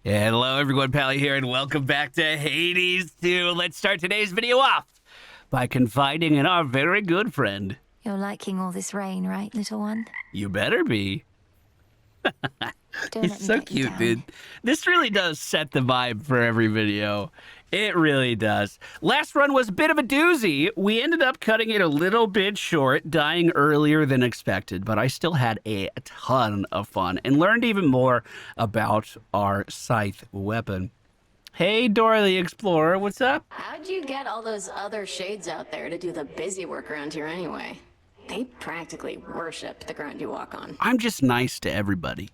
Hello everyone, Pally here, and welcome back to Hades 2. Let's start today's video off by confiding in our very good friend. You're liking all this rain, right, little one? You better be. He's so cute, dude. This really does set the vibe for every video. It really does. Last run was a bit of a doozy. We ended up cutting it a little bit short, dying earlier than expected, but I still had a ton of fun and learned even more about our scythe weapon. Hey, Dora the Explorer, what's up? How'd you get all those other shades out there to do the busy work around here anyway? They practically worship the ground you walk on. I'm just nice to everybody.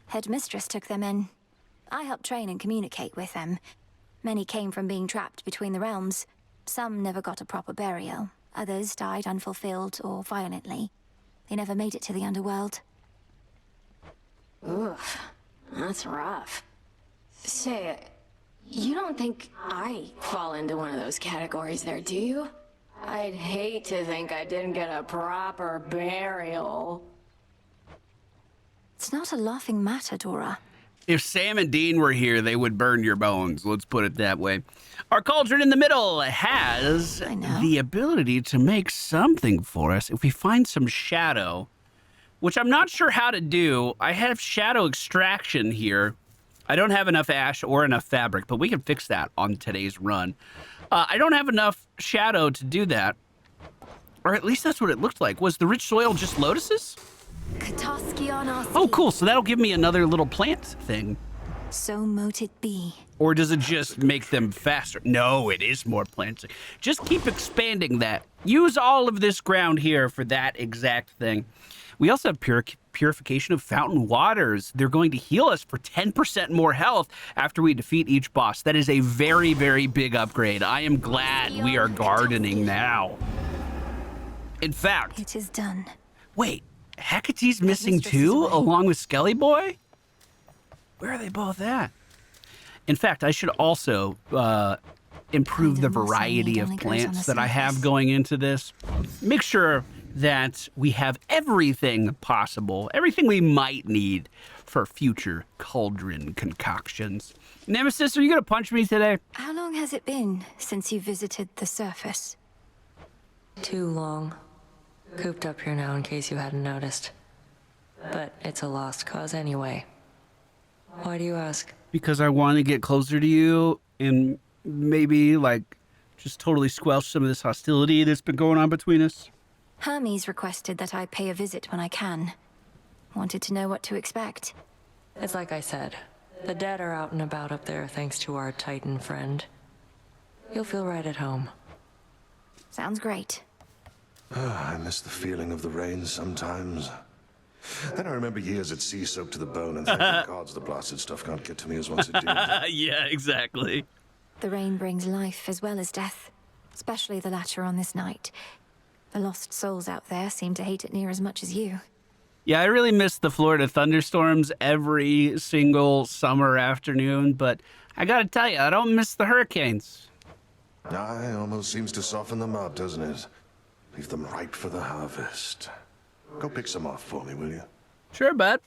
Headmistress took them in. I helped train and communicate with them. Many came from being trapped between the realms. Some never got a proper burial. Others died unfulfilled or violently. They never made it to the Underworld. Oof, that's rough. Say, you don't think I fall into one of those categories there, do you? I'd hate to think I didn't get a proper burial. It's not a laughing matter, Dora. If Sam and Dean were here, they would burn your bones. Let's put it that way. Our cauldron in the middle has the ability to make something for us if we find some shadow, which I'm not sure how to do. I have shadow extraction here. I don't have enough ash or enough fabric, but we can fix that on today's run. I don't have enough shadow to do that, or at least that's what it looked like. Was the rich soil just lotuses? Oh, cool. So that'll give me another little plant thing. So mote it be. Or does it just make them faster? No, it is more plants. Just keep expanding that. Use all of this ground here for that exact thing. We also have purification of fountain waters. They're going to heal us for 10% more health after we defeat each boss. That is a very, very big upgrade. I am glad we are gardening now. In fact... It is done. Wait. Hecate's missing too, along with Skelly Boy? Where are they both at? In fact, I should also improve the variety of plants that I have going into this. Make sure that we have everything possible, everything we might need for future cauldron concoctions. Nemesis, are you going to punch me today? How long has it been since you visited the surface? Too long. Cooped up here now in case you hadn't noticed. But it's a lost cause anyway. Why do you ask? Because I want to get closer to you and maybe, like, just totally squelch some of this hostility that's been going on between us. Hermes requested that I pay a visit when I can. Wanted to know what to expect. It's like I said. The dead are out and about up there thanks to our Titan friend. You'll feel right at home. Sounds great. I miss the feeling of the rain sometimes. Then I remember years at sea soaked to the bone and thank gods the blasted stuff can't get to me as once it did. Yeah, exactly. The rain brings life as well as death, especially the latter on this night. The lost souls out there seem to hate it near as much as you. Yeah, I really miss the Florida thunderstorms every single summer afternoon, but I gotta tell you, I don't miss the hurricanes. Aye, almost seems to soften them up, doesn't it? Leave them ripe for the harvest. Go pick some off for me, will you? Sure, bud.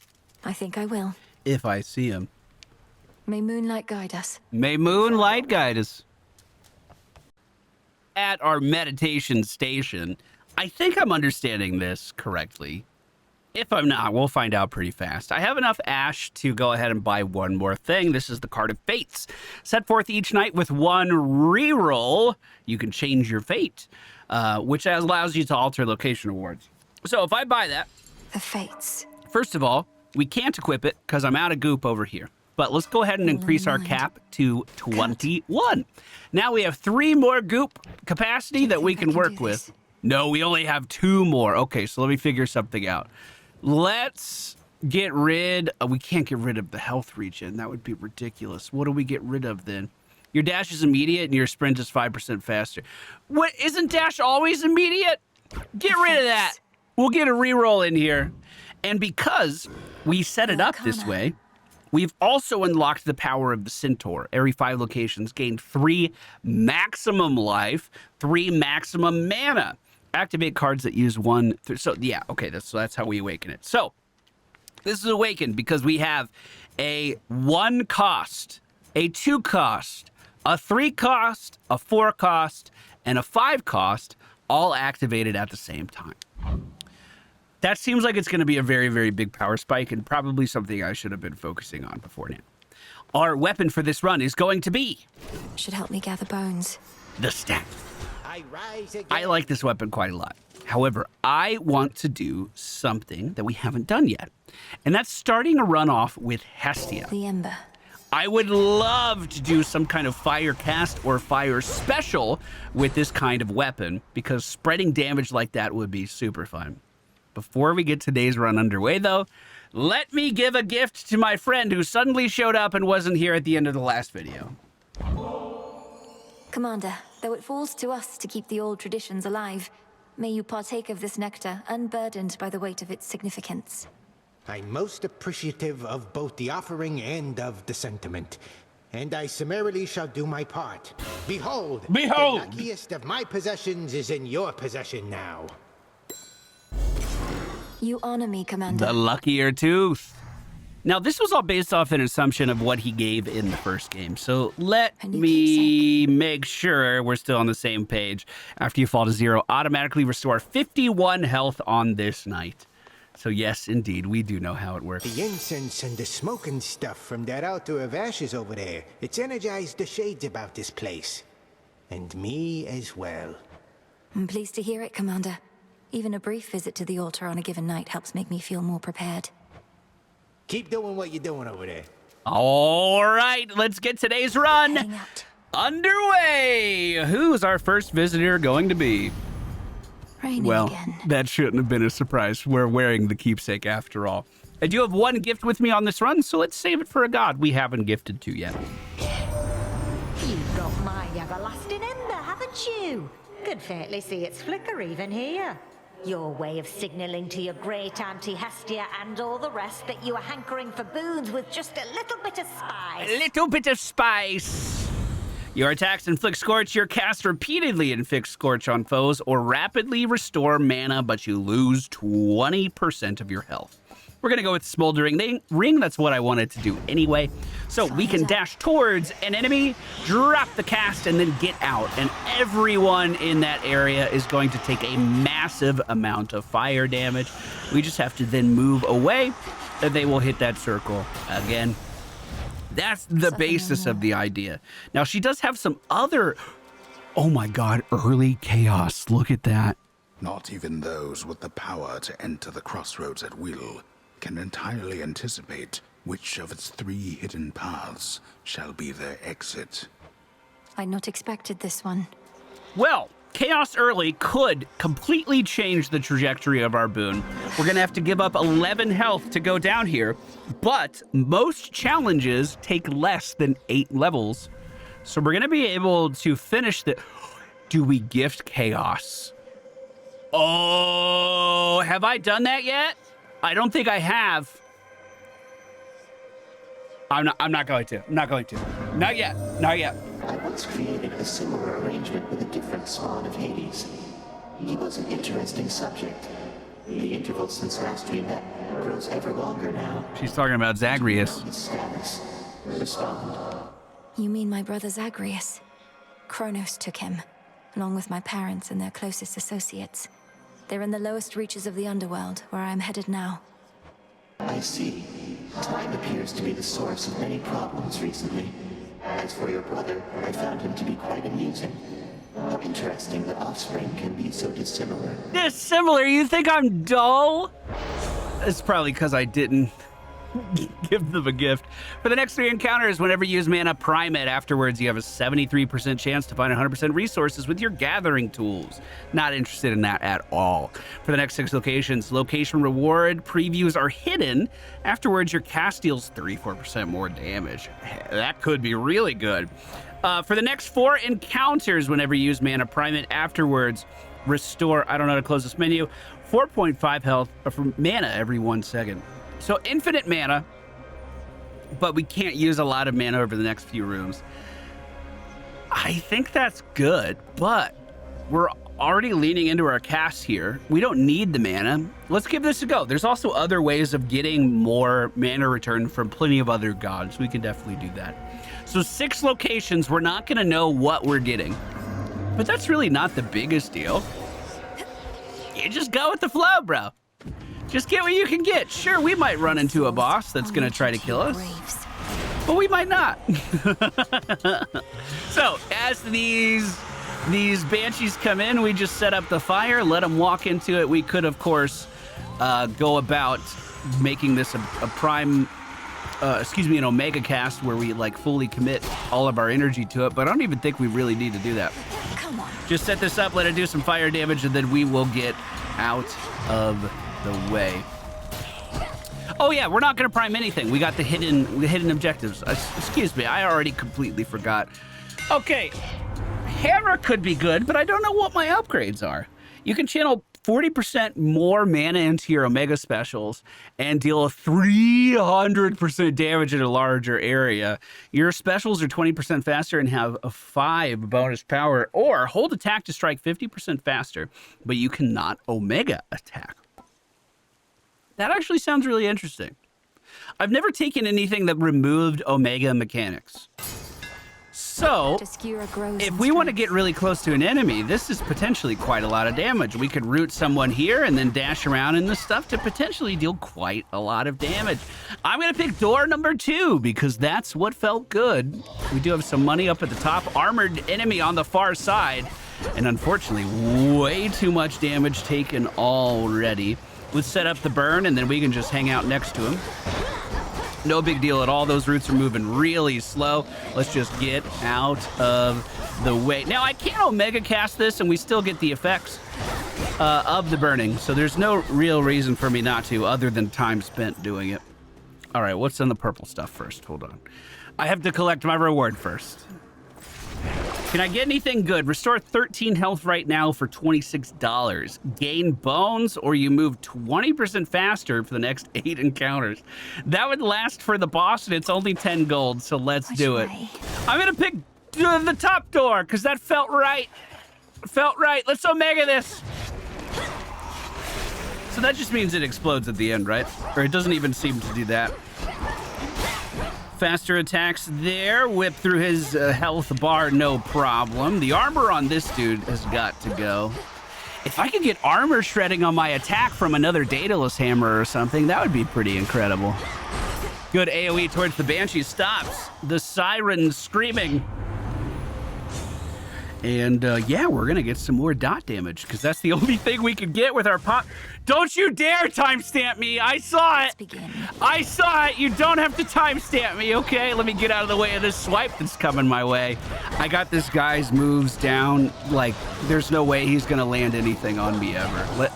I think I will. If I see him. May moonlight guide us. May moonlight guide us. At our meditation station, I think I'm understanding this correctly. If I'm not, we'll find out pretty fast. I have enough ash to go ahead and buy one more thing. This is the Card of Fates. Set forth each night with one reroll, you can change your fate, which allows you to alter location rewards. So if I buy that... The Fates. First of all, we can't equip it because I'm out of goop over here. But let's go ahead and increase our cap to 21. Now we have 3 more goop capacity that we can work with. No, we only have 2 more. Okay, so let me figure something out. Let's get rid... we can't get rid of the health regen. That would be ridiculous. What do we get rid of then? Your dash is immediate and your sprint is 5% faster. What? Isn't dash always immediate? Get rid of that. We'll get a reroll in here. And because we set it up this way, we've also unlocked the power of the Centaur. Every 5 locations gain 3 maximum life, 3 maximum mana. Activate cards that use 1. So yeah, okay, that's how we awaken it. So this is awakened because we have a 1 cost, a 2 cost, a 3 cost, a 4 cost, and a 5 cost, all activated at the same time. That seems like it's going to be a very, very big power spike and probably something I should have been focusing on before now. Our weapon for this run is going to be... Should help me gather bones. the staff. I like this weapon quite a lot. However, I want to do something that we haven't done yet, and that's starting a run off with Hestia. The Ember. I would love to do some kind of fire cast or fire special with this kind of weapon, because spreading damage like that would be super fun. Before we get today's run underway, though, let me give a gift to my friend who suddenly showed up and wasn't here at the end of the last video. Commander, though it falls to us to keep the old traditions alive, may you partake of this nectar unburdened by the weight of its significance. I'm most appreciative of both the offering and of the sentiment, and I summarily shall do my part. Behold! Behold! The luckiest of my possessions is in your possession now. You honor me, Commander. The luckier tooth. Now, this was all based off an assumption of what he gave in the first game, so let me make sure we're still on the same page. After you fall to 0, automatically restore 51 health on this night. So yes, indeed, we do know how it works. The incense and the smoking stuff from that altar of ashes over there, it's energized the shades about this place. And me as well. I'm pleased to hear it, Commander. Even a brief visit to the altar on a given night helps make me feel more prepared. Keep doing what you're doing over there. All right, let's get today's run underway. Who's our first visitor going to be? Raining again. That shouldn't have been a surprise. We're wearing the keepsake after all. I do have one gift with me on this run, so let's save it for a god we haven't gifted to yet. You've got my everlasting ember, haven't you? Could fairly see its flicker even here. Your way of signaling to your great auntie Hestia and all the rest that you are hankering for boons with just a little bit of spice. A little bit of spice. Your attacks inflict Scorch, your cast repeatedly inflict Scorch on foes, or rapidly restore mana, but you lose 20% of your health. We're going to go with Smoldering Ring. That's what I wanted to do anyway. So we can dash towards an enemy, drop the cast, and then get out. And everyone in that area is going to take a massive amount of fire damage. We just have to then move away, and they will hit that circle again. That's the basis of the idea. Now, she does have some other... Oh my god, early chaos. Look at that. Not even those with the power to enter the crossroads at will can entirely anticipate which of its 3 hidden paths shall be their exit. I'd not expected this one. Well, Chaos Early could completely change the trajectory of our boon. We're going to have to give up 11 health to go down here, but most challenges take less than 8 levels. So we're going to be able to finish the... Do we gift Chaos? Oh, have I done that yet? I don't think I have. I'm not going to. Not yet. I once created a similar arrangement with a different spawn of Hades. He was an interesting subject. The interval since last we met grows ever longer now. She's talking about Zagreus. His status. Respond. You mean my brother Zagreus? Kronos took him, along with my parents and their closest associates. They're in the lowest reaches of the underworld, where I'm headed now. I see. Time appears to be the source of many problems recently. As for your brother, I found him to be quite amusing. How interesting that offspring can be so dissimilar. Dissimilar? You think I'm dull? It's probably because I didn't give them a gift. For the next 3 encounters, whenever you use mana, prime it. Afterwards, you have a 73% chance to find 100% resources with your gathering tools. Not interested in that at all. For the next 6 locations, location reward previews are hidden. Afterwards, your cast deals 34% more damage. That could be really good. For the next 4 encounters, whenever you use mana, prime it. Afterwards, restore, I don't know how to close this menu, 4.5 health from mana every 1 second. So infinite mana, but we can't use a lot of mana over the next few rooms. I think that's good, but we're already leaning into our cast here. We don't need the mana. Let's give this a go. There's also other ways of getting more mana return from plenty of other gods. We can definitely do that. So 6 locations, we're not gonna know what we're getting. But that's really not the biggest deal. You just go with the flow, bro. Just get what you can get. Sure, we might run into a boss that's gonna try to kill us. But we might not. So as these banshees come in, we just set up the fire, let them walk into it. We could, of course, go about making this a prime, an omega cast where we like fully commit all of our energy to it. But I don't even think we really need to do that. Come on. Just set this up, let it do some fire damage, and then we will get out of the way. Oh yeah, we're not gonna prime anything. We got the hidden objectives. Excuse me, I already completely forgot. Okay, hammer could be good, but I don't know what my upgrades are. You can channel 40% more mana into your omega specials and deal 300% damage in a larger area. Your specials are 20% faster and have a 5 bonus power, or hold attack to strike 50% faster, but you cannot omega attack. That actually sounds really interesting. I've never taken anything that removed omega mechanics. So, if we want to get really close to an enemy, this is potentially quite a lot of damage. We could root someone here and then dash around in this stuff to potentially deal quite a lot of damage. I'm going to pick door number 2 because that's what felt good. We do have some money up at the top. Armored enemy on the far side. And unfortunately, way too much damage taken already. Let's set up the burn, and then we can just hang out next to him. No big deal at all. Those roots are moving really slow. Let's just get out of the way. Now, I can omega cast this, and we still get the effects of the burning, so there's no real reason for me not to, other than time spent doing it. All right, what's in the purple stuff first? Hold on. I have to collect my reward first. Can I get anything good? Restore 13 health right now for $26. Gain bones, or you move 20% faster for the next 8 encounters. That would last for the boss, and it's only 10 gold, so let's do it. I'm gonna pick the top door, because that felt right. Felt right. Let's omega this. So that just means it explodes at the end, right? Or it doesn't even seem to do that. Faster attacks there. Whip through his health bar, no problem. The armor on this dude has got to go. If I could get armor shredding on my attack from another Daedalus hammer or something, that would be pretty incredible. Good AoE towards the Banshee. Stops the siren screaming. And yeah, we're going to get some more dot damage because that's the only thing we can get with our pop. Don't you dare timestamp me. I saw it. I saw it. You don't have to timestamp me, okay? Let me get out of the way of this swipe that's coming my way. I got this guy's moves down. Like, there's no way he's going to land anything on me ever.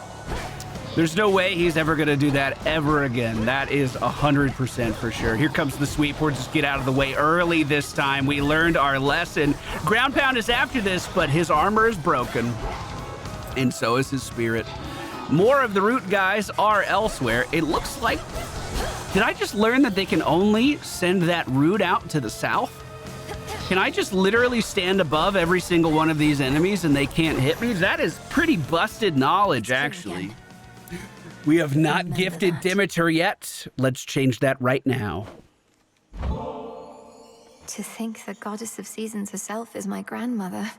There's no way he's ever going to do that ever again. That is 100% for sure. Here comes the sweep. We'll just get out of the way early this time. We learned our lesson. Ground pound is after this, but his armor is broken. And so is his spirit. More of the root guys are elsewhere. It looks like... Did I just learn that they can only send that root out to the south? Can I just literally stand above every single one of these enemies and they can't hit me? That is pretty busted knowledge, actually. We have not gifted Demeter yet. Let's change that right now. To think the goddess of seasons herself is my grandmother.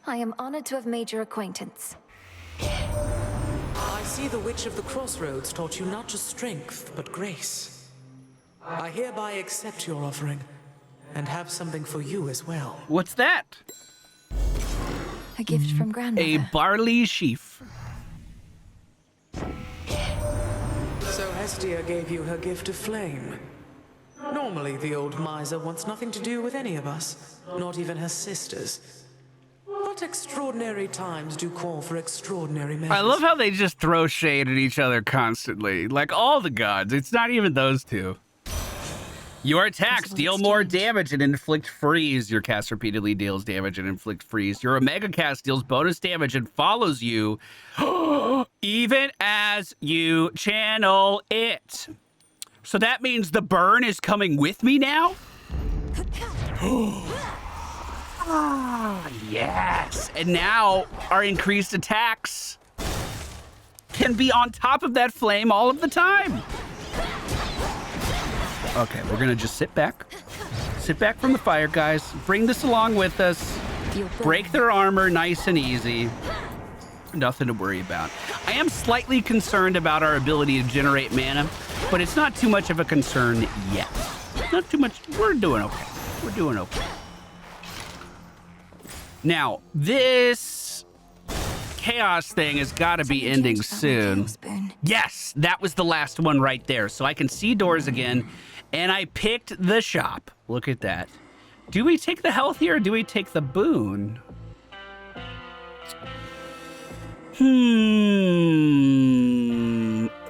I am honored to have made your acquaintance. I see the Witch of the Crossroads taught you not just strength, but grace. I hereby accept your offering, and have something for you as well. What's that? A gift from grandmother. A barley sheaf. So Hestia gave you her gift of flame. Normally, the old miser wants nothing to do with any of us, not even her sisters. But extraordinary times do call for extraordinary measures. I love how they just throw shade at each other constantly. Like all the gods. It's not even those two. Your attacks deal more damage and inflict freeze. Your cast repeatedly deals damage and inflict freeze. Your Omega cast deals bonus damage and follows you even as you channel it. So that means the burn is coming with me now? Yes. And now our increased attacks can be on top of that flame all of the time. Okay, we're gonna just sit back. Sit back from the fire, guys. Bring this along with us. Break their armor nice and easy. Nothing to worry about. I am slightly concerned about our ability to generate mana, but it's not too much of a concern yet. Not too much. We're doing okay. We're doing okay. Now, this chaos thing has got to be ending soon. Yes, that was the last one right there. So I can see doors again, and I picked the shop. Look at that. Do we take the health here, or do we take the boon?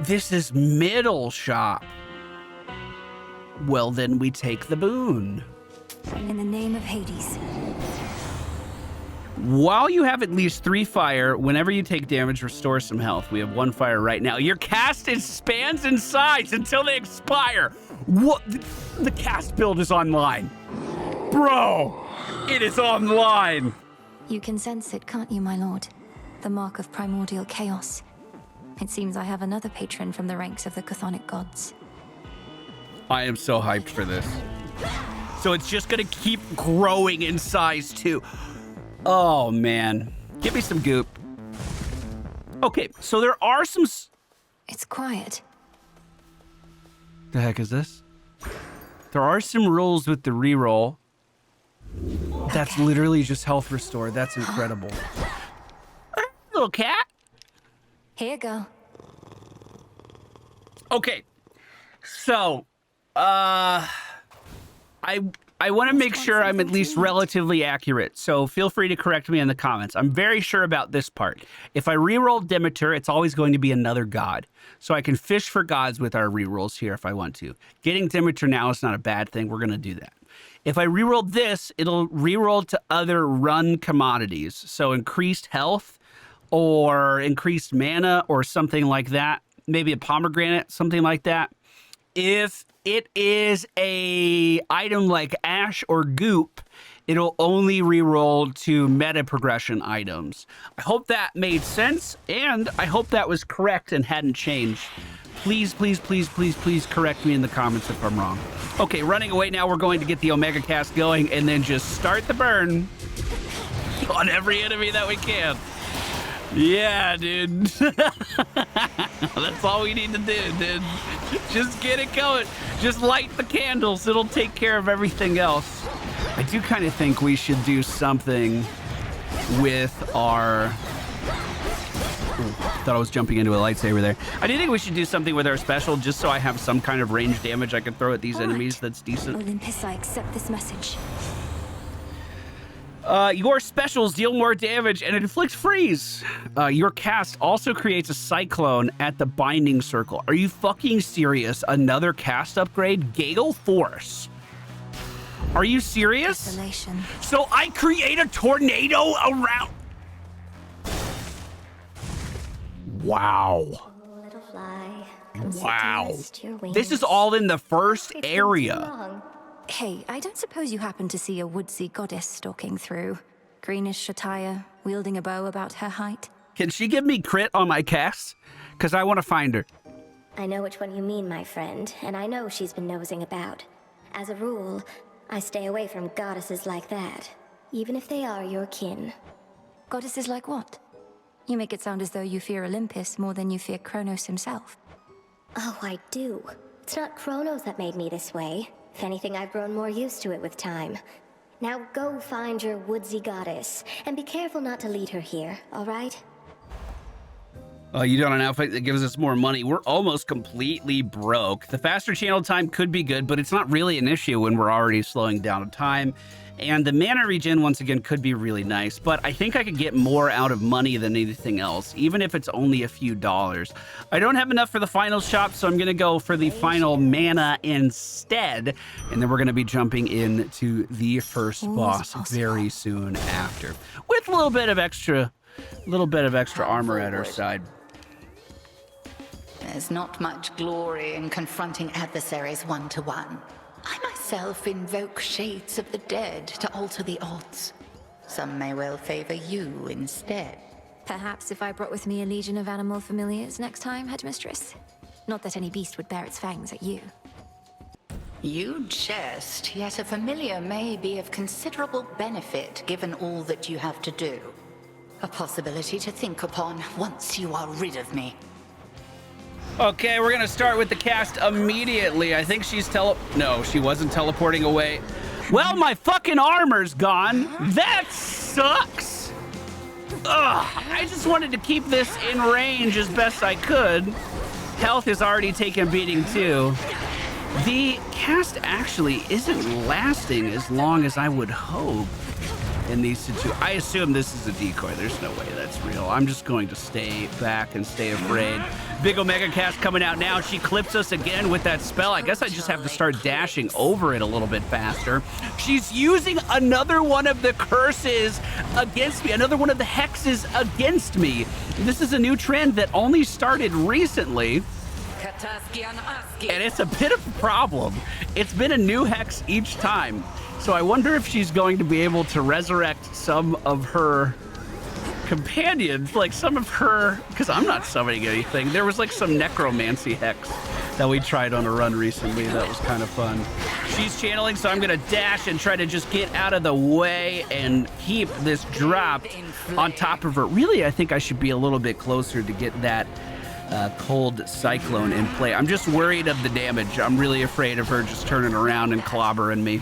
This is middle shop. Well, then we take the boon. In the name of Hades. While you have at least 3 fire, whenever you take damage, restore some health. We have 1 fire right now. Your cast expands in size until they expire. What? The cast build is online. Bro, it is online. You can sense it, can't you, my lord? The mark of primordial chaos. It seems I have another patron from the ranks of the chthonic gods. I am so hyped for this. So it's just gonna keep growing in size too. Oh man, give me some goop. Okay, so there are some... It's quiet. The heck is this? There are some rules with the reroll. That's literally just health restore. That's incredible. Little cat. Here you go. Okay, so I want to make sure I'm at least relatively accurate, so feel free to correct me in the comments. I'm very sure about this part. If I reroll Demeter, it's always going to be another god. So I can fish for gods with our rerolls here if I want to. Getting Demeter now is not a bad thing. We're going to do that. If I reroll this, it'll reroll to other run commodities. So increased health or increased mana or something like that. Maybe a pomegranate, something like that. If it is a item like ash or goop, it'll only reroll to meta progression items. I hope that made sense, and I hope that was correct and hadn't changed. Please, please, please, please, please correct me in the comments if I'm wrong. Okay, running away now, we're going to get the Omega cast going and then just start the burn on every enemy that we can. Yeah, dude. That's all we need to do, dude. Just get it going. Just light the candles. It'll take care of everything else. I do kind of think we should do something with our... Ooh, thought I was jumping into a lightsaber there. I do think we should do something with our special just so I have some kind of range damage I can throw at these enemies that's decent. Olympus, I accept this message. Your specials deal more damage and inflict freeze. Your cast also creates a cyclone at the binding circle. Are you fucking serious? Another cast upgrade? Gale Force. Are you serious? Desolation. So I create a tornado around... Wow. Little fly, Wow. This is all in the first area. Hey, I don't suppose you happen to see a woodsy goddess stalking through. Greenish attire, wielding a bow about her height. Can she give me crit on my casts? Because I want to find her. I know which one you mean, my friend, and I know she's been nosing about. As a rule, I stay away from goddesses like that, even if they are your kin. Goddesses like what? You make it sound as though you fear Olympus more than you fear Kronos himself. Oh, I do. It's not Kronos that made me this way. If anything, I've grown more used to it with time. Now go find your woodsy goddess, and be careful not to lead her here, all right? You got an outfit that gives us more money. We're almost completely broke. The faster channel time could be good, but it's not really an issue when we're already slowing down time. And the mana regen, once again, could be really nice, but I think I could get more out of money than anything else, even if it's only a few dollars. I don't have enough for the final shop, so I'm going to go for the final mana instead, and then we're going to be jumping into the first boss very soon after, with a little bit of extra armor at our side. There's not much glory in confronting adversaries one-to-one. I myself invoke shades of the dead to alter the odds. Some may well favor you instead. Perhaps if I brought with me a legion of animal familiars next time, Headmistress. Not that any beast would bear its fangs at you. You jest, yet a familiar may be of considerable benefit given all that you have to do. A possibility to think upon once you are rid of me. Okay, we're gonna start with the cast immediately. I think she's No, she wasn't teleporting away. Well, my fucking armor's gone. That sucks. Ugh, I just wanted to keep this in range as best I could. Health has already taken a beating too. The cast actually isn't lasting as long as I would hope in these situations. I assume this is a decoy. There's no way that's real. I'm just going to stay back and stay afraid. Big Omega cast coming out now. She clips us again with that spell. I guess I just have to start dashing over it a little bit faster. She's using another one of the curses against me, another one of the hexes against me. This is a new trend that only started recently. And it's a bit of a problem. It's been a new hex each time. So I wonder if she's going to be able to resurrect some of her companions, like some of her, because I'm not summoning anything. There was like some necromancy hex that we tried on a run recently. That was kind of fun. She's channeling, so I'm gonna dash and try to just get out of the way and keep this dropped on top of her. Really, I think I should be a little bit closer to get that cold cyclone in play. I'm just worried of the damage. I'm really afraid of her just turning around and clobbering me.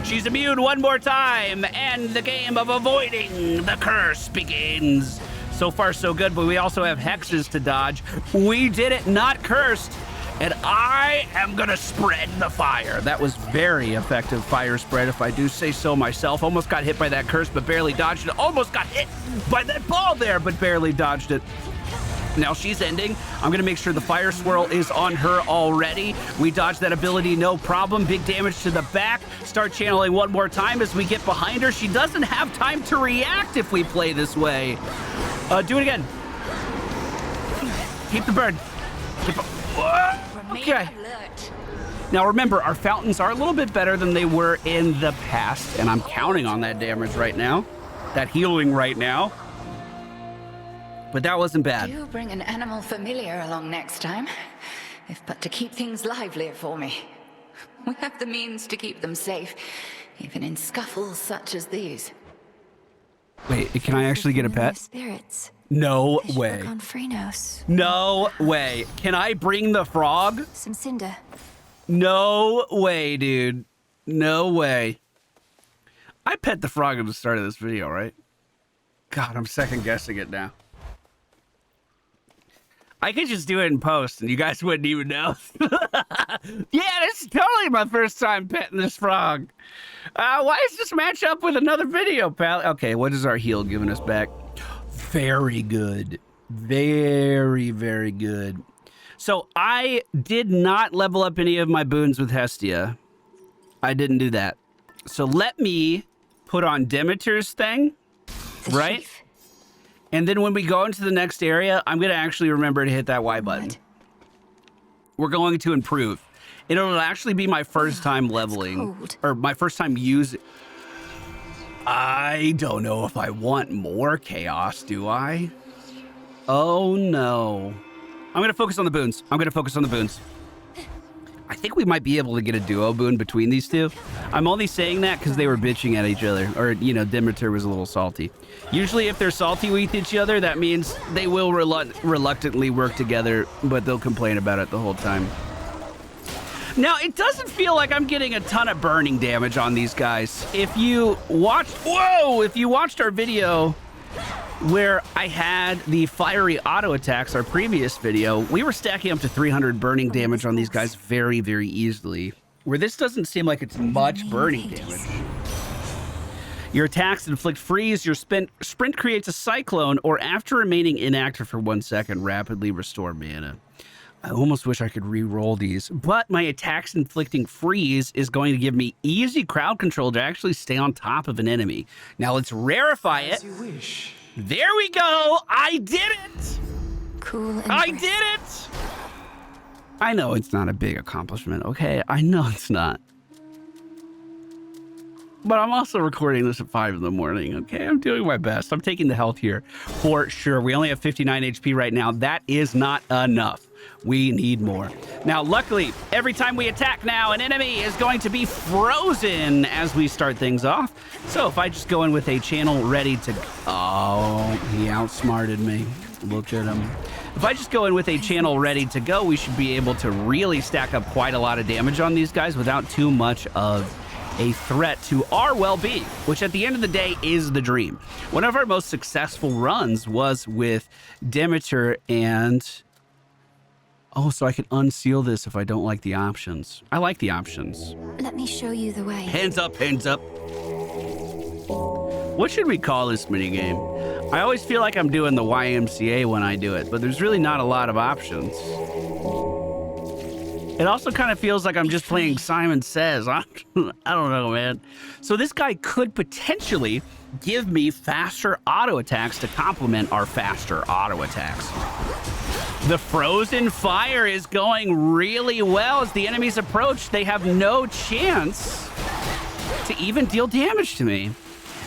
She's immune one more time, and the game of avoiding the curse begins. So far, so good, but we also have hexes to dodge. We did it, not cursed, and I am gonna spread the fire. That was very effective fire spread, if I do say so myself. Almost got hit by that curse, but barely dodged it. Almost got hit by that ball there, but barely dodged it. Now she's ending. I'm gonna make sure the fire swirl is on her already. We dodge that ability, no problem. Big damage to the back. Start channeling one more time as we get behind her. She doesn't have time to react if we play this way. Do it again. Keep the burn. Okay. Now remember, our fountains are a little bit better than they were in the past, and I'm counting on that damage right now, that healing right now. But that wasn't bad. Do bring an animal familiar along next time, if but to keep things livelier for me. We have the means to keep them safe, even in scuffles such as these. Wait, can I actually get a pet? Spirits. No way. On Phrynos. No way. Can I bring the frog? Some cinder. No way, dude. No way. I pet the frog at the start of this video, right? God, I'm second guessing it now. I could just do it in post and you guys wouldn't even know. Yeah, this is totally my first time petting this frog. Why does this match up with another video, pal? Okay, what is our heal giving us back? Very good. Very, very good. So I did not level up any of my boons with Hestia. I didn't do that. So let me put on Demeter's thing, right? And then when we go into the next area, I'm going to actually remember to hit that Y button. We're going to improve. It'll actually be my first time leveling, or my first time using. I don't know if I want more chaos, do I? Oh, no. I'm going to focus on the boons. I'm going to focus on the boons. I think we might be able to get a duo boon between these two. I'm only saying that because they were bitching at each other. Or, you know, Demeter was a little salty. Usually if they're salty with each other, that means they will reluctantly work together, but they'll complain about it the whole time. Now, it doesn't feel like I'm getting a ton of burning damage on these guys. If you watched... Whoa! If you watched our video where I had the fiery auto attacks, our previous video, we were stacking up to 300 burning damage on these guys very, very easily. Where this doesn't seem like it's much burning damage. Your attacks inflict freeze, your sprint creates a cyclone, or after remaining inactive for 1 second, rapidly restore mana. I almost wish I could re-roll these, but my attacks inflicting freeze is going to give me easy crowd control to actually stay on top of an enemy. Now let's rarefy it. As you wish. There we go! I did it! Cool. I did it! I know it's not a big accomplishment, okay? I know it's not. But I'm also recording this at 5 in the morning, okay? I'm doing my best. I'm taking the health here for sure. We only have 59 HP right now. That is not enough. We need more. Now, luckily, every time we attack now, an enemy is going to be frozen as we start things off. So if I just go in with a channel ready to... Oh, he outsmarted me. Look at him. If I just go in with a channel ready to go, we should be able to really stack up quite a lot of damage on these guys without too much of a threat to our well-being, which at the end of the day is the dream. One of our most successful runs was with Demeter and... Oh, so I can unseal this if I don't like the options. I like the options. Let me show you the way. Hands up, hands up. What should we call this minigame? I always feel like I'm doing the YMCA when I do it, but there's really not a lot of options. It also kind of feels like I'm just playing Simon Says. I don't know, man. So this guy could potentially give me faster auto attacks to complement our faster auto attacks. The frozen fire is going really well. As the enemies approach, they have no chance to even deal damage to me.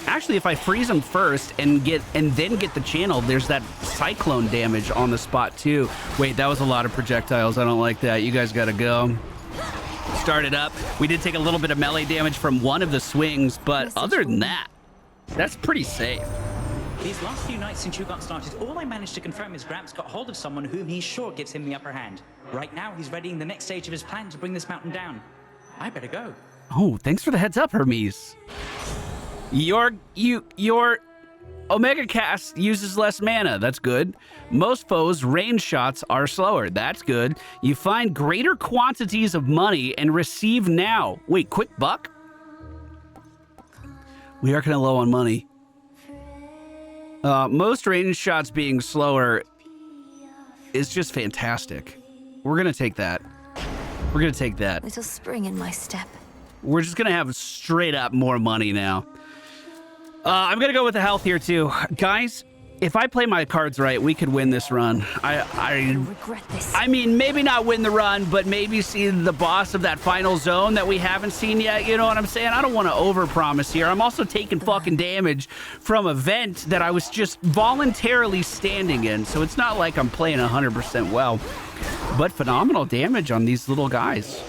Actually, if I freeze them first and then get the channel, there's that cyclone damage on the spot too. Wait, that was a lot of projectiles. I don't like that. You guys gotta go. Start it up. We did take a little bit of melee damage from one of the swings, but other than that, that's pretty safe. These last few nights since you got started, all I managed to confirm is Gramps got hold of someone whom he's sure gives him the upper hand. Right now, he's readying the next stage of his plan to bring this mountain down. I better go. Oh, thanks for the heads up, Hermes. Your Omega Cast uses less mana. That's good. Most foes' range shots are slower. That's good. You find greater quantities of money and receive now. Wait, quick buck? We are kind of low on money. Most range shots being slower is just fantastic. We're going to take that. We're going to take that. Little spring in my step. We're just going to have straight up more money now. I'm going to go with the health here, too. Guys, if I play my cards right, we could win this run. I regret this. I mean, maybe not win the run, but maybe see the boss of that final zone that we haven't seen yet. You know what I'm saying? I don't want to overpromise here. I'm also taking fucking damage from a vent that I was just voluntarily standing in. So it's not like I'm playing 100% well. But phenomenal damage on these little guys.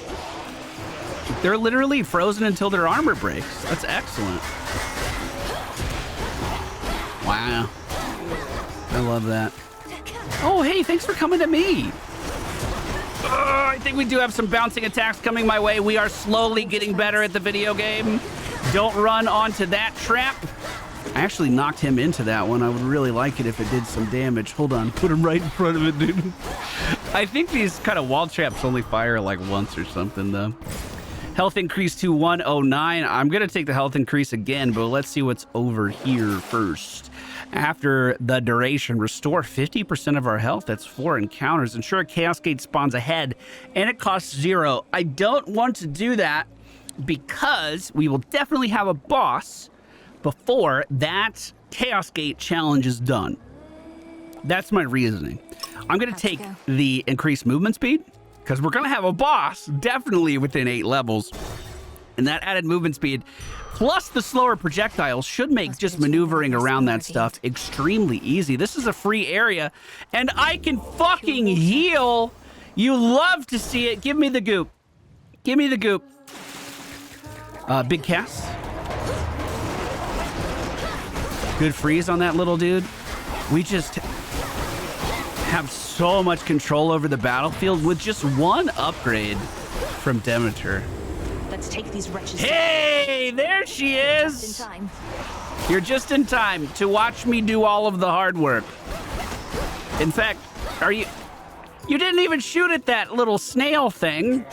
They're literally frozen until their armor breaks. That's excellent. Wow. I love that. Oh, hey, thanks for coming to me. I think we do have some bouncing attacks coming my way. We are slowly getting better at the video game. Don't run onto that trap. I actually knocked him into that one. I would really like it if it did some damage. Hold on. Put him right in front of it, dude. I think these kind of wall traps only fire like once or something, though. Health increase to 109. I'm going to take the health increase again, but let's see what's over here first. After the duration, restore 50% of our health. That's 4 encounters. Ensure a Chaos Gate spawns ahead, and it costs 0. I don't want to do that because we will definitely have a boss before that Chaos Gate challenge is done. That's my reasoning. I'm going to take the increased movement speed because we're going to have a boss definitely within 8 levels. And that added movement speed plus the slower projectiles should make just maneuvering around that stuff extremely easy. This is a free area, and I can fucking heal. You love to see it. Give me the goop. Give me the goop. Big cast. Good freeze on that little dude. We just have so much control over the battlefield with just one upgrade from Demeter. Let's take these wretches. Hey, there she is. Just in time. You're just in time to watch me do all of the hard work. In fact, you didn't even shoot at that little snail thing.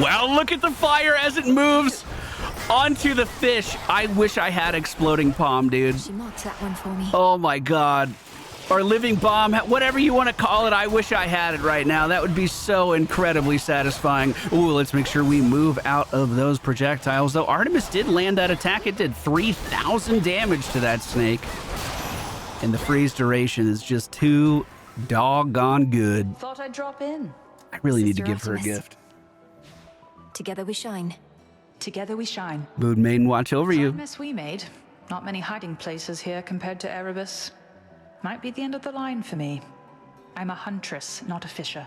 Well, look at the fire as it moves onto the fish. I wish I had exploding palm, dude. She marked that one for me. Oh my God. Or living bomb, whatever you want to call it. I wish I had it right now. That would be so incredibly satisfying. Ooh, let's make sure we move out of those projectiles. Though Artemis did land that attack. It did 3,000 damage to that snake. And the freeze duration is just too doggone good. Thought I'd drop in. I really need to Sister give her a Artemis. gift. Together we shine. Together we shine. Moon Maiden, watch over you. Slight mess we made. Not many hiding places here compared to Erebus. Might be the end of the line for me. I'm a huntress, not a fisher.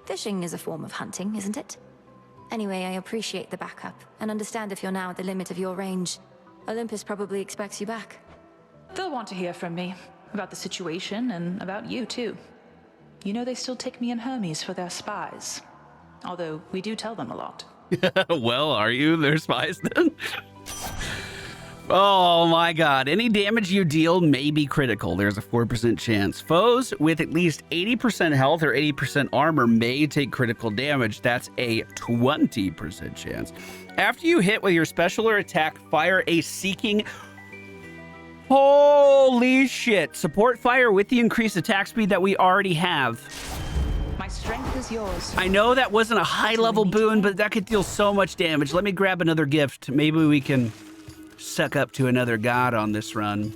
Fishing is a form of hunting, isn't it? Anyway, I appreciate the backup, and understand if you're now at the limit of your range. Olympus probably expects you back. They'll want to hear from me. About the situation, and about you, too. You know they still take me and Hermes for their spies. Although, we do tell them a lot. Well, are you their spies then? Oh my god. Any damage you deal may be critical. There's a 4% chance. Foes with at least 80% health or 80% armor may take critical damage. That's a 20% chance. After you hit with your special or attack, fire a seeking... Holy shit. Support fire with the increased attack speed that we already have. My strength is yours. I know that wasn't a high-level boon, but that could deal so much damage. Let me grab another gift. Maybe we can suck up to another god on this run.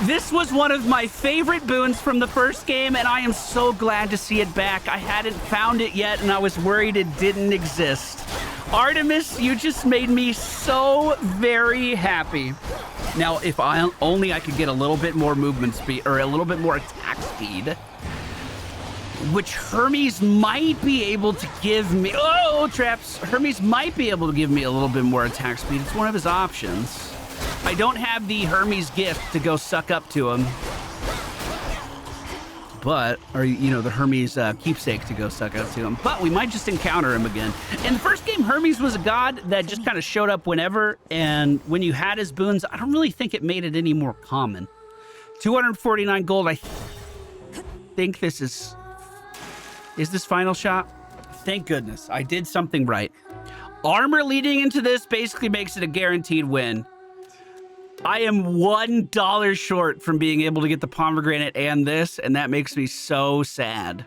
This was one of my favorite boons from the first game, and I am so glad to see it back. I hadn't found it yet, and I was worried it didn't exist. Artemis, you just made me so very happy. Now, if I could get a little bit more movement speed, or a little bit more attack speed, which Hermes might be able to give me. Oh, traps. Hermes might be able to give me a little bit more attack speed. It's one of his options. I don't have the Hermes gift to go suck up to him. But, or, you know, the Hermes keepsake to go suck up to him. But we might just encounter him again. In the first game, Hermes was a god that just kind of showed up whenever. And when you had his boons, I don't really think it made it any more common. 249 gold. I think this is this final shot? Thank goodness. I did something right. Armor leading into this basically makes it a guaranteed win. I am $1 short from being able to get the pomegranate and this, and that makes me so sad.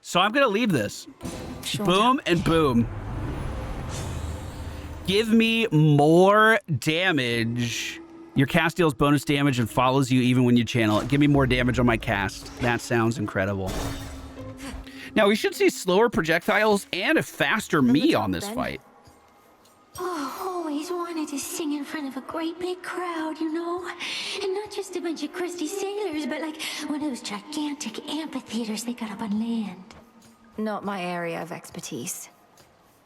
So I'm going to leave this. Sure. Boom and boom. Give me more damage. Your cast deals bonus damage and follows you even when you channel it. Give me more damage on my cast. That sounds incredible. Now, we should see slower projectiles and a faster me on this fight. Oh, always wanted to sing in front of a great big crowd, you know? And not just a bunch of crusty sailors, but like one of those gigantic amphitheaters they got up on land. Not my area of expertise.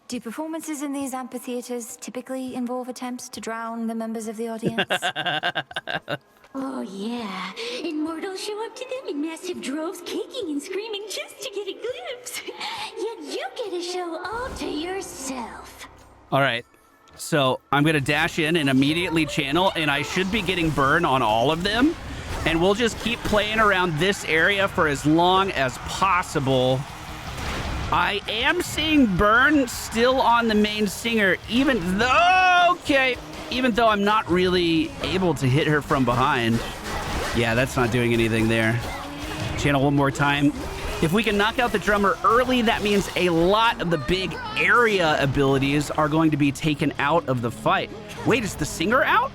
Do performances in these amphitheaters typically involve attempts to drown the members of the audience? Oh, yeah. Immortals show up to them in massive droves, kicking and screaming just to get a glimpse. Yet you get a show all to yourself. All right. So I'm going to dash in and immediately channel, and I should be getting burn on all of them. And we'll just keep playing around this area for as long as possible. I am seeing burn still on the main singer, even though I'm not really able to hit her from behind. Yeah, that's not doing anything there. Channel one more time. If we can knock out the drummer early, that means a lot of the big area abilities are going to be taken out of the fight. Wait, is the singer out?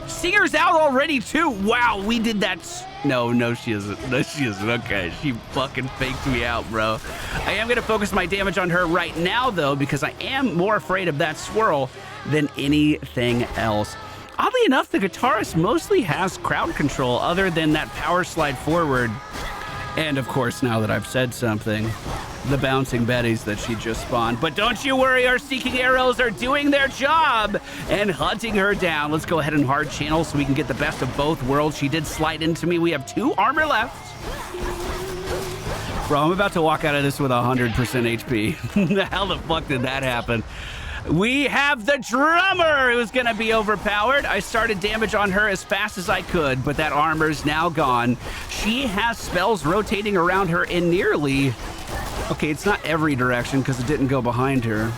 Singer's out already too. Wow, we did that. No, she isn't. No, she isn't. Okay, she fucking faked me out, bro. I am going to focus my damage on her right now, though, because I am more afraid of that swirl than anything else. Oddly enough, the guitarist mostly has crowd control other than that power slide forward. And of course, now that I've said something, the bouncing betties that she just spawned. But don't you worry, our seeking arrows are doing their job and hunting her down. Let's go ahead and hard channel so we can get the best of both worlds. She did slide into me. We have 2 armor left. Bro, I'm about to walk out of this with 100% HP. How the fuck did that happen? We have the drummer who's going to be overpowered. I started damage on her as fast as I could, but that armor's now gone. She has spells rotating around her in nearly... Okay, it's not every direction because it didn't go behind her.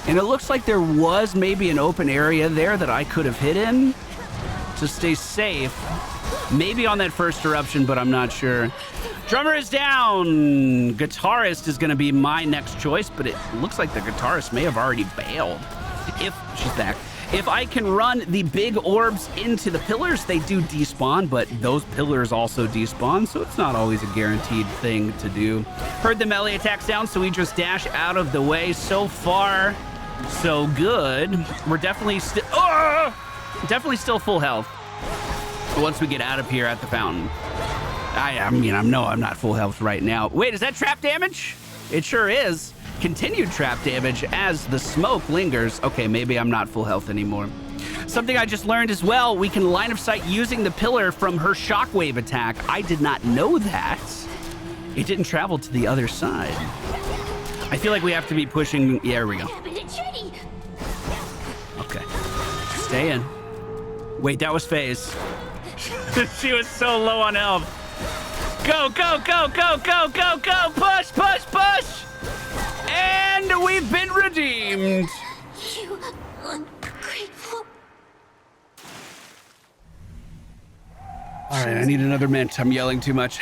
And it looks like there was maybe an open area there that I could have hit in to stay safe. Maybe on that first eruption, but I'm not sure. Drummer is down. Guitarist is going to be my next choice, but it looks like the guitarist may have already bailed. If she's back. If I can run the big orbs into the pillars, they do despawn, but those pillars also despawn, so it's not always a guaranteed thing to do. Heard the melee attacks down, so we just dash out of the way. So far, So good. We're definitely still full health once we get out of here at the fountain. I mean, I'm not full health right now. Wait, is that trap damage? It sure is. Continued trap damage as the smoke lingers. Okay, maybe I'm not full health anymore. Something I just learned as well, we can line of sight using the pillar from her shockwave attack. I did not know that. It didn't travel to the other side. I feel like we have to be pushing. Yeah, there we go. Okay. Stay in. Wait, that was FaZe. She was so low on health. Go, go, go, go, go, go, go. Push, push, push. And we've been redeemed. You ungrateful. All right, I need another mint. I'm yelling too much.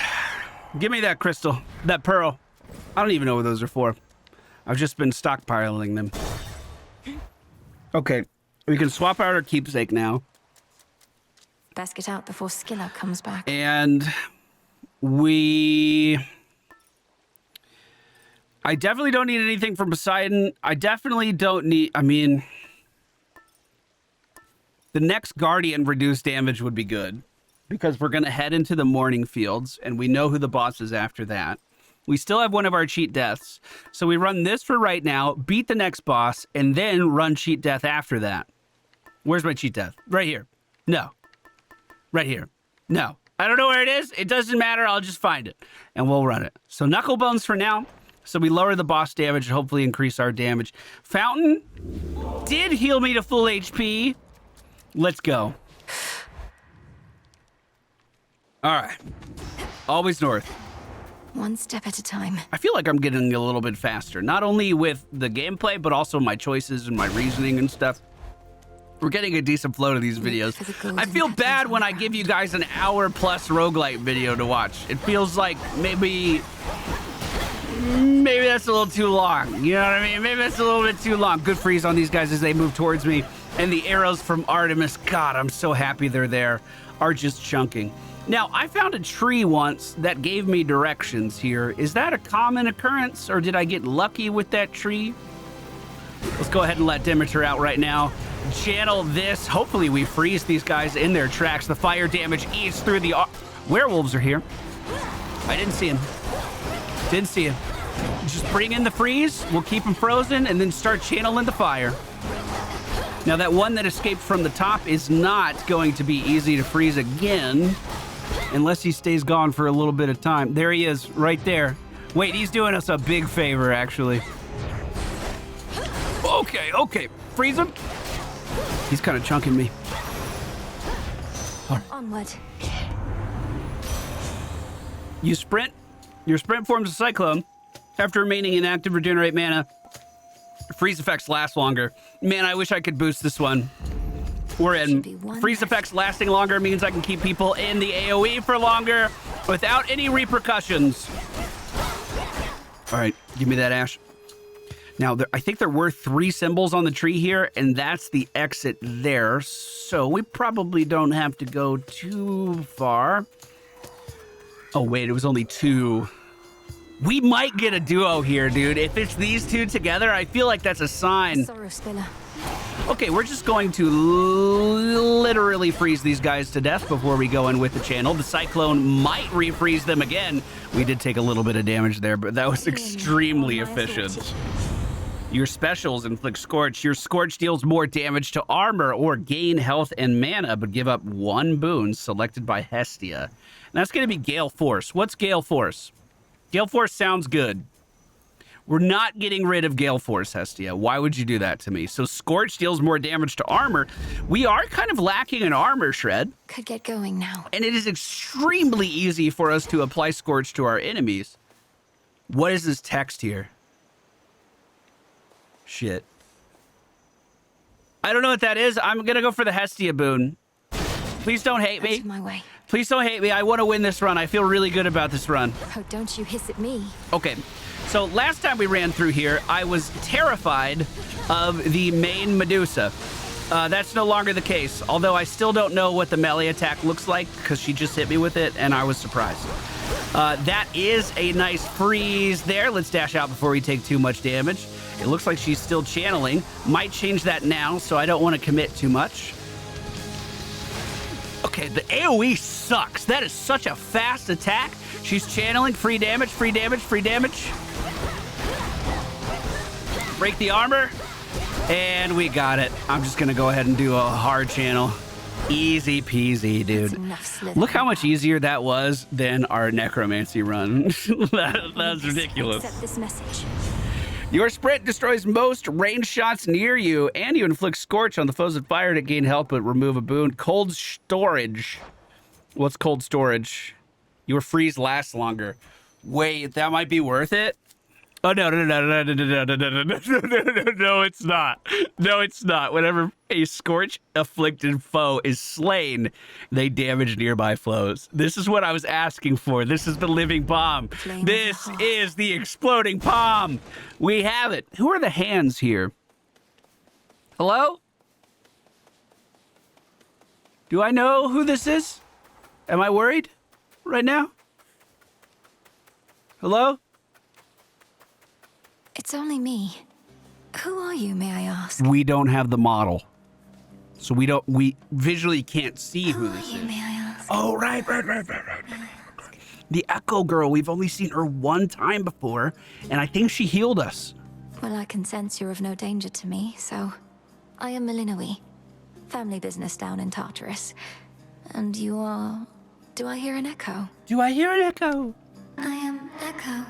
Give me that crystal, that pearl. I don't even know what those are for. I've just been stockpiling them. Okay, we can swap out our keepsake now. Best get out before Skilla comes back. And I definitely don't need anything from Poseidon. I definitely don't need, I mean, the next Guardian reduced damage would be good because we're going to head into the Morning Fields and we know who the boss is after that. We still have one of our cheat deaths. So we run this for right now, beat the next boss, and then run cheat death after that. Where's my cheat death? Right here. No. Right here. No. I don't know where it is. It doesn't matter. I'll just find it. And we'll run it. So knuckle bones for now. So we lower the boss damage and hopefully increase our damage. Fountain did heal me to full HP. Let's go. All right. Always north. One step at a time. I feel like I'm getting a little bit faster, not only with the gameplay, but also my choices and my reasoning and stuff. We're getting a decent flow to these videos. I feel bad when I give you guys an hour plus roguelite video to watch. It feels like maybe that's a little too long. You know what I mean? Maybe that's a little bit too long. Good freeze on these guys as they move towards me. And the arrows from Artemis, God, I'm so happy they're there, are just chunking. Now, I found a tree once that gave me directions here. Is that a common occurrence, or did I get lucky with that tree? Let's go ahead and let Demeter out right now. Channel this. Hopefully we freeze these guys in their tracks. The fire damage eats through the... Werewolves are here. I didn't see him. Didn't see him. Just bring in the freeze. We'll keep him frozen and then start channeling the fire. Now, that one that escaped from the top is not going to be easy to freeze again unless he stays gone for a little bit of time. There he is, right there. Wait, he's doing us a big favor, actually. Okay. Freeze him. He's kind of chunking me. Right. Onward. You sprint. Your sprint forms a cyclone. After remaining inactive, regenerate mana. Freeze effects last longer. Man, I wish I could boost this one. We're in. Freeze effects lasting longer means I can keep people in the AoE for longer without any repercussions. All right, give me that ash. Now, I think there were 3 symbols on the tree here, and that's the exit there. So we probably don't have to go too far. Oh, wait, it was only 2. We might get a duo here, dude. If it's these 2 together, I feel like that's a sign. Okay, we're just going to literally freeze these guys to death before we go in with the channel. The cyclone might refreeze them again. We did take a little bit of damage there, but that was extremely efficient. Your specials inflict Scorch. Your Scorch deals more damage to armor or gain health and mana, but give up 1 boon selected by Hestia. And that's going to be Gale Force. What's Gale Force? Gale Force sounds good. We're not getting rid of Gale Force, Hestia. Why would you do that to me? So Scorch deals more damage to armor. We are kind of lacking in armor, Shred. Could get going now. And it is extremely easy for us to apply Scorch to our enemies. What is this text here? Shit. I don't know what that is. I'm going to go for the Hestia boon. Please don't hate me. My way. Please don't hate me. I want to win this run. I feel really good about this run. Oh, don't you hiss at me. Okay. So last time we ran through here, I was terrified of the main Medusa. That's no longer the case, although I still don't know what the melee attack looks like because she just hit me with it and I was surprised. That is a nice freeze there. Let's dash out before we take too much damage. It looks like she's still channeling. Might change that now, so I don't want to commit too much. Okay, the AoE sucks. That is such a fast attack. She's channeling. Free damage, free damage, free damage. Break the armor. And we got it. I'm just going to go ahead and do a hard channel. Easy peasy, dude. Look how much easier that was than our necromancy run. That's ridiculous. Accept this message. Your sprint destroys most range shots near you, and you inflict scorch on the foes that fire to gain health but remove a boon. Cold storage. What's cold storage? Your freeze lasts longer. Wait, that might be worth it? Oh, no, it's not. No, it's not. Whenever a scorch-afflicted foe is slain, they damage nearby foes. This is what I was asking for. This is the living bomb. This is the exploding bomb. We have it. Who are the hands here? Hello? Do I know who this is? Am I worried right now? Hello? It's only me. Who are you, may I ask? We don't have the model. So we visually can't see who this is. May I ask? Oh, right. The Echo Girl, we've only seen her one time before, and I think she healed us. Well, I can sense you're of no danger to me, so... I am Melinoe. Family business down in Tartarus. And you are... Do I hear an echo? Do I hear an echo? I am Echo.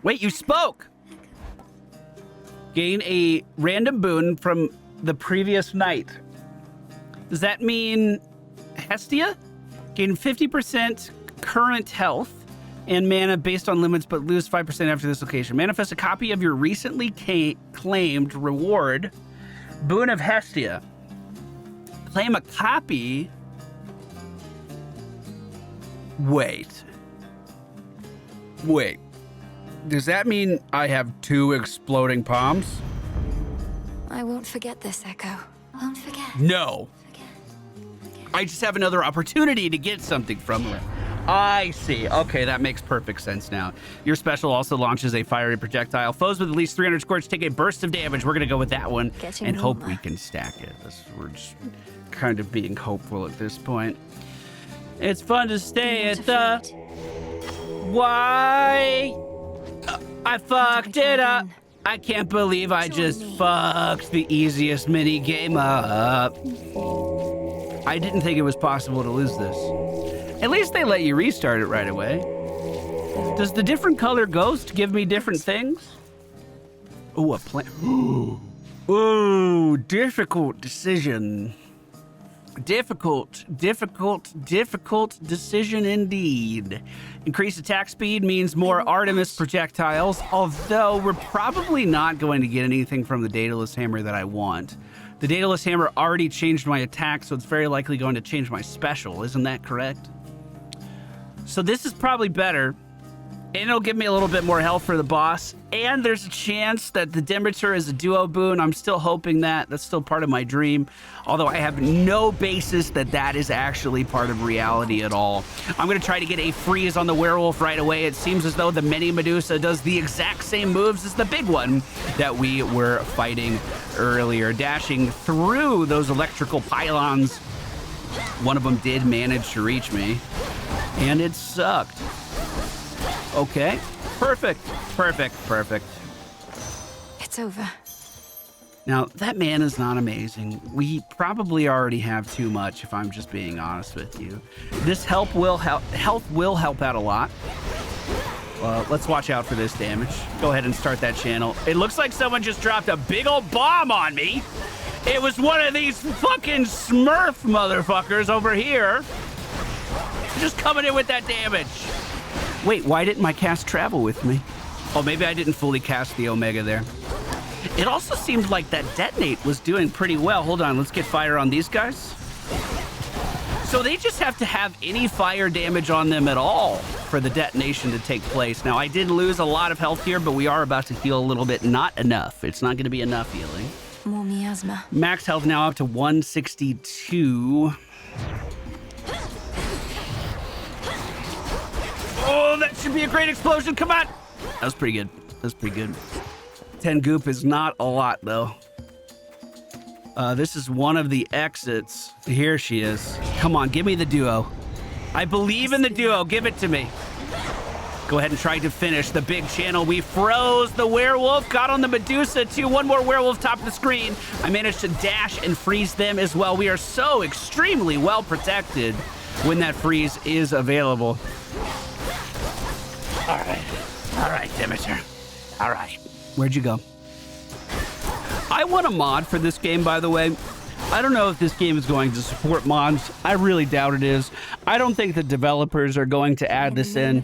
Wait, you spoke! Gain a random boon from the previous night. Does that mean Hestia? Gain 50% current health and mana based on limits, but lose 5% after this location. Manifest a copy of your recently claimed reward, Boon of Hestia. Claim a copy. Wait. Does that mean I have 2 exploding palms? I won't forget this, Echo. Won't forget. No. I just have another opportunity to get something from her. I see. Okay, that makes perfect sense now. Your special also launches a fiery projectile. Foes with at least 300 scorch take a burst of damage. We're going to go with that one and hope we can stack it. We're just kind of being hopeful at this point. It's fun to stay at the... Why? I fucked it up. I can't believe I just fucked the easiest mini game up. I didn't think it was possible to lose this. At least they let you restart it right away. Does the different color ghost give me different things? Ooh, a plant. Ooh, difficult decision. Difficult decision indeed. Increased attack speed means more Artemis projectiles, although we're probably not going to get anything from the Daedalus Hammer that I want. The Daedalus Hammer already changed my attack, so it's very likely going to change my special. Isn't that correct? So this is probably better. And it'll give me a little bit more health for the boss. And there's a chance that the Demeter is a duo boon. I'm still hoping that. That's still part of my dream. Although I have no basis that that is actually part of reality at all. I'm going to try to get a freeze on the werewolf right away. It seems as though the mini Medusa does the exact same moves as the big one that we were fighting earlier. Dashing through those electrical pylons. One of them did manage to reach me. And it sucked. Okay, perfect. It's over. Now, that man is not amazing. We probably already have too much, if I'm just being honest with you. This health will help out a lot. Let's watch out for this damage. Go ahead and start that channel. It looks like someone just dropped a big old bomb on me. It was one of these fucking Smurf motherfuckers over here. Just coming in with that damage. Wait, why didn't my cast travel with me? Oh, maybe I didn't fully cast the Omega there. It also seemed like that detonate was doing pretty well. Hold on, let's get fire on these guys. So they just have to have any fire damage on them at all for the detonation to take place. Now, I did lose a lot of health here, but we are about to heal a little bit. Not enough. It's not going to be enough healing. More miasma. Max health now up to 162. Oh, that should be a great explosion. Come on. That was pretty good. 10 goop is not a lot, though. This is one of the exits. Here she is. Come on, give me the duo. I believe in the duo. Give it to me. Go ahead and try to finish the big channel. We froze the werewolf, got on the Medusa too. One more werewolf top of the screen. I managed to dash and freeze them as well. We are so extremely well protected when that freeze is available. All right, Demeter. All right. Where'd you go? I want a mod for this game, by the way. I don't know if this game is going to support mods. I really doubt it is. I don't think the developers are going to add this in.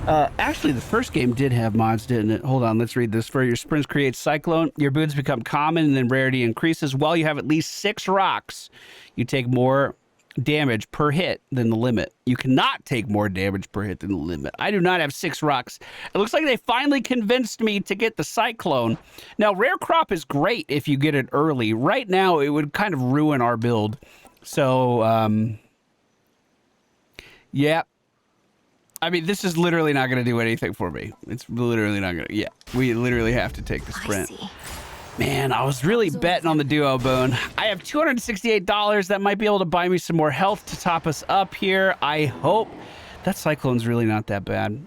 Actually, the first game did have mods, didn't it? Hold on, let's read this. For your sprints create Cyclone. Your boots become common and then rarity increases. While you have at least 6 rocks, you take more damage per hit than the limit. You cannot take more damage per hit than the limit. I do not have 6 rocks. It looks like they finally convinced me to get the Cyclone. Now, Rare Crop is great if you get it early. Right now, it would kind of ruin our build. So, yeah. I mean, this is literally not going to do anything for me. It's literally not going to... Yeah, we literally have to take the sprint. I see. Man, I was really betting on the duo bone. I have $268. That might be able to buy me some more health to top us up here. I hope. That Cyclone's really not that bad.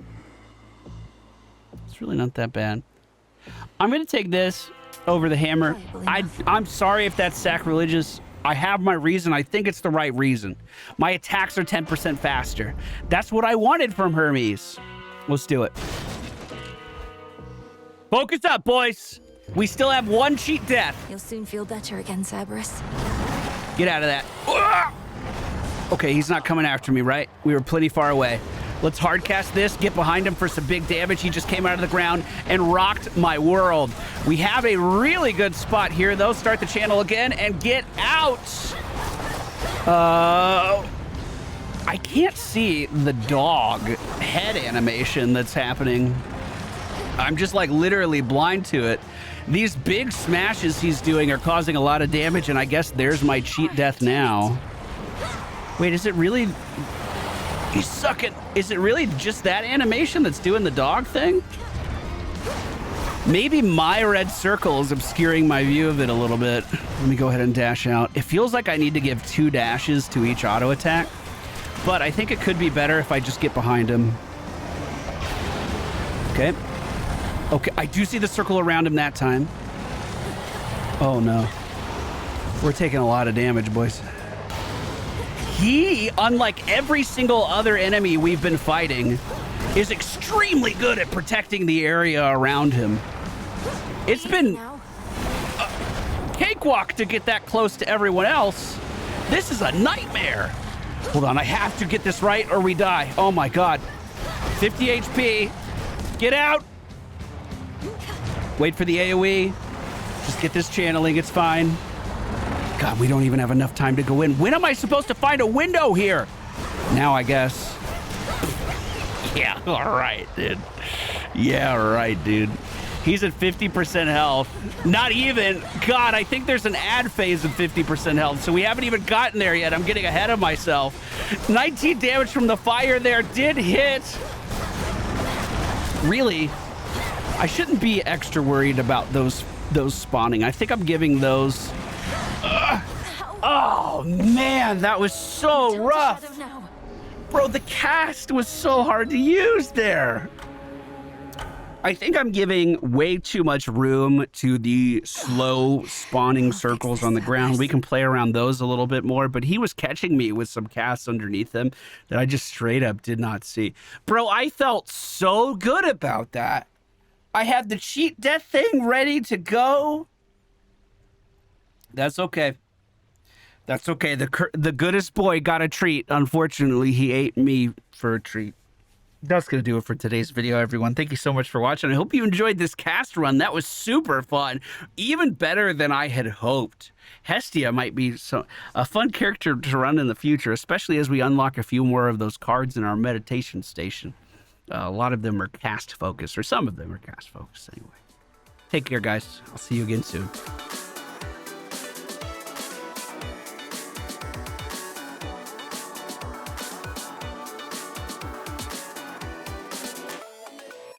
It's really not that bad. I'm going to take this over the hammer. I'm sorry if that's sacrilegious. I have my reason. I think it's the right reason. My attacks are 10% faster. That's what I wanted from Hermes. Let's do it. Focus up, boys. We still have 1 cheat death. You'll soon feel better again, Cerberus. Get out of that. Okay, he's not coming after me, right? We were plenty far away. Let's hardcast this, get behind him for some big damage. He just came out of the ground and rocked my world. We have a really good spot here, though. Start the channel again and get out. I can't see the dog head animation that's happening. I'm just like literally blind to it. These big smashes he's doing are causing a lot of damage, and I guess there's my cheat death now. Wait, is it really... He's sucking. Is it really just that animation that's doing the dog thing? Maybe my red circle is obscuring my view of it a little bit. Let me go ahead and dash out. It feels like I need to give 2 dashes to each auto attack, but I think it could be better if I just get behind him. Okay. Okay, I do see the circle around him that time. Oh, no. We're taking a lot of damage, boys. He, unlike every single other enemy we've been fighting, is extremely good at protecting the area around him. It's been a cakewalk to get that close to everyone else. This is a nightmare. Hold on, I have to get this right or we die. Oh, my God. 50 HP. Get out. Wait for the AoE. Just get this channeling. It's fine. God, we don't even have enough time to go in. When am I supposed to find a window here? Now, I guess. Yeah, all right, dude. Yeah, right, dude. He's at 50% health. Not even. God, I think there's an ad phase of 50% health, so we haven't even gotten there yet. I'm getting ahead of myself. 19 damage from the fire there did hit. Really? I shouldn't be extra worried about those spawning. I think I'm giving those... Oh, man, that was so rough. Bro, the cast was so hard to use there. I think I'm giving way too much room to the slow spawning circles on the ground. We can play around those a little bit more, but he was catching me with some casts underneath him that I just straight up did not see. Bro, I felt so good about that. I had the cheat death thing ready to go. That's okay. That's okay. The goodest boy got a treat. Unfortunately, he ate me for a treat. That's going to do it for today's video, everyone. Thank you so much for watching. I hope you enjoyed this cast run. That was super fun. Even better than I had hoped. Hestia might be a fun character to run in the future, especially as we unlock a few more of those cards in our meditation station. A lot of them are cast focused, or some of them are cast focused anyway. Take care, guys. I'll see you again soon.